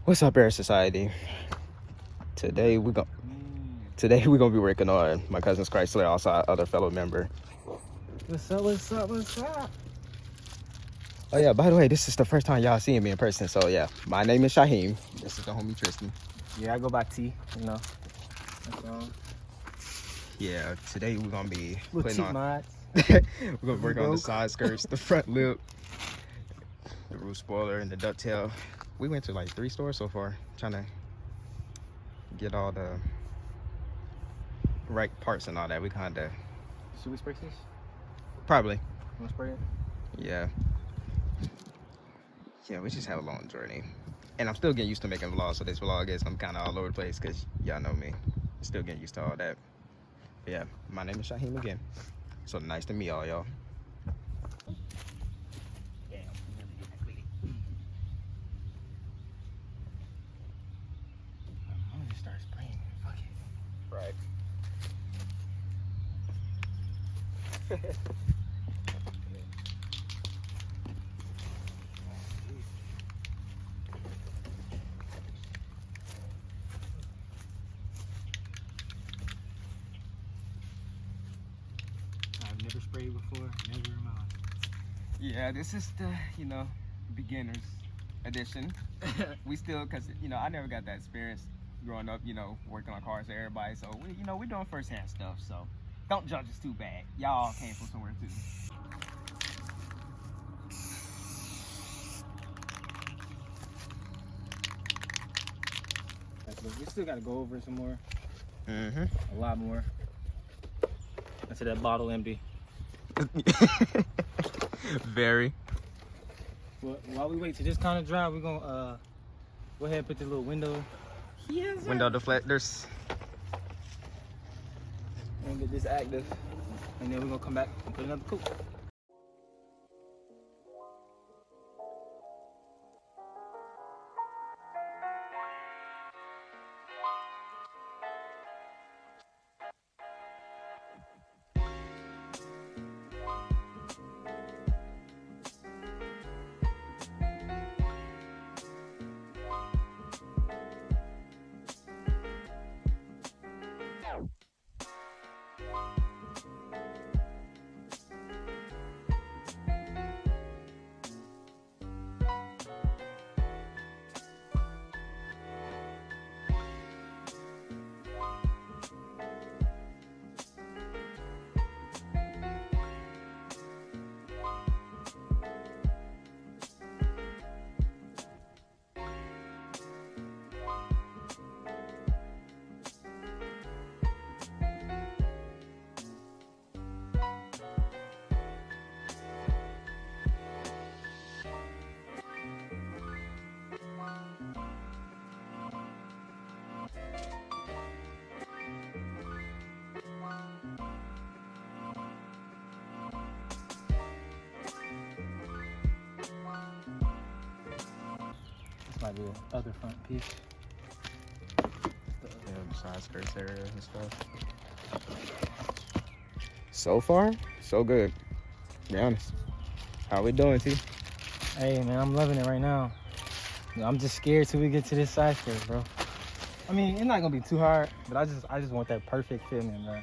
What's up, ErrorSociety? Today we're gonna be working on my cousin's Chrysler, also our other fellow member. What's up, what's up, what's up? Oh yeah, by the way, this is the first time y'all seeing me in person, so yeah. My name is Shaheem. This is the homie Tristen. Yeah, I go by T, you know. That's all. Yeah, today we're gonna be Little putting T on mods. we're gonna work on the side skirts, the front lip, the roof spoiler, and the ducktail. We went to like 3 stores so far, trying to get all the right parts and all that. We kinda Should we spray this? probably. You wanna spray it? Yeah. Yeah, we just have a long journey. And I'm still getting used to making vlogs, so this vlog is I'm kind of all over the place because y'all know me. Still getting used to all that. But yeah, my name is Shaheem again. So nice to meet all y'all. Yeah, I'm gonna start spraying it. Fuck it. Right. I've never sprayed before, never in my life. Yeah, this is the, beginner's edition. We still, because, I never got that experience growing up, working on cars for everybody. So, we're doing first-hand stuff. So, don't judge us too bad. Y'all came from somewhere, too. We still gotta go over it some more. Mm-hmm. A lot more. Until that bottle empty. Very. Well, while we wait till this kind of dry, we're gonna go ahead and put the little window. Yes, Window deflectors. And get this active. And then we're gonna come back and put another coat. This might be the other front piece. Yeah, the side skirts area and stuff. So far, so good. To be honest. How we doing, T? Hey man, I'm loving it right now. I'm just scared till we get to this side skirt, bro. I mean, it's not gonna be too hard, but I just want that perfect feeling, bro.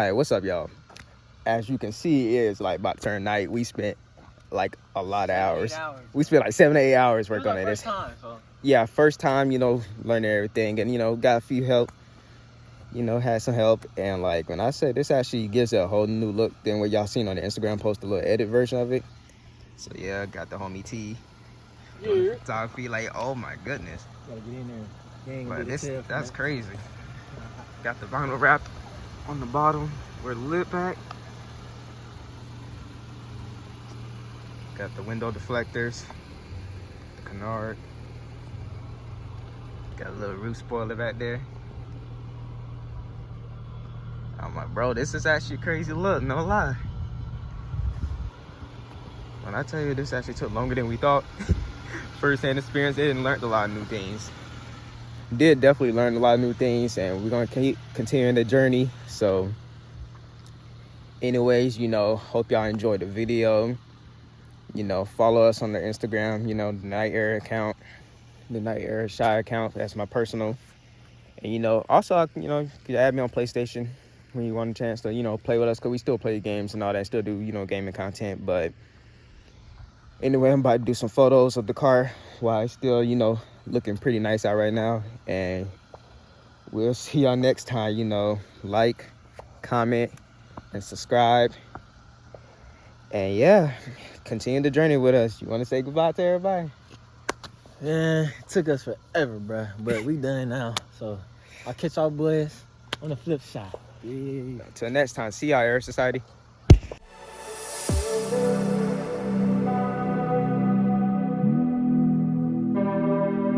All right, what's up, y'all? As you can see, it is like about to turn night. We spent like a lot of hours. We spent like 7 to 8 hours working on this. Yeah, first time, learning everything, and got a few help. Had some help, and like when I said this actually gives it a whole new look than what y'all seen on the Instagram post, a little edit version of it. So yeah, got the homie T. Yeah. Photography, like, oh my goodness. Gotta get in there. But that's crazy. Got the vinyl wrap on the bottom where the lip back. Got the window deflectors, the canard. Got a little roof spoiler back there. I'm like, bro, this is actually a crazy look, no lie. When I tell you this actually took longer than we thought, first-hand experience, it and learned a lot of new things. Did definitely learn a lot of new things, and we're gonna keep continuing the journey. So anyways, hope y'all enjoyed the video. Follow us on the Instagram, the Night Error account, the Night Error Shy account. That's my personal. And also, you can add me on PlayStation when you want a chance to, play with us, because we still play games and all that, still do, gaming content. But anyway, I'm about to do some photos of the car while it's still, looking pretty nice out right now. And we'll see y'all next time. Like, comment, and subscribe. And yeah, continue the journey with us. You want to say goodbye to everybody? Yeah, it took us forever, bro, but we done now. So I'll catch y'all boys on the flip side. Yeah. Until next time, see y'all, ErrorSociety.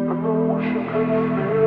I know what you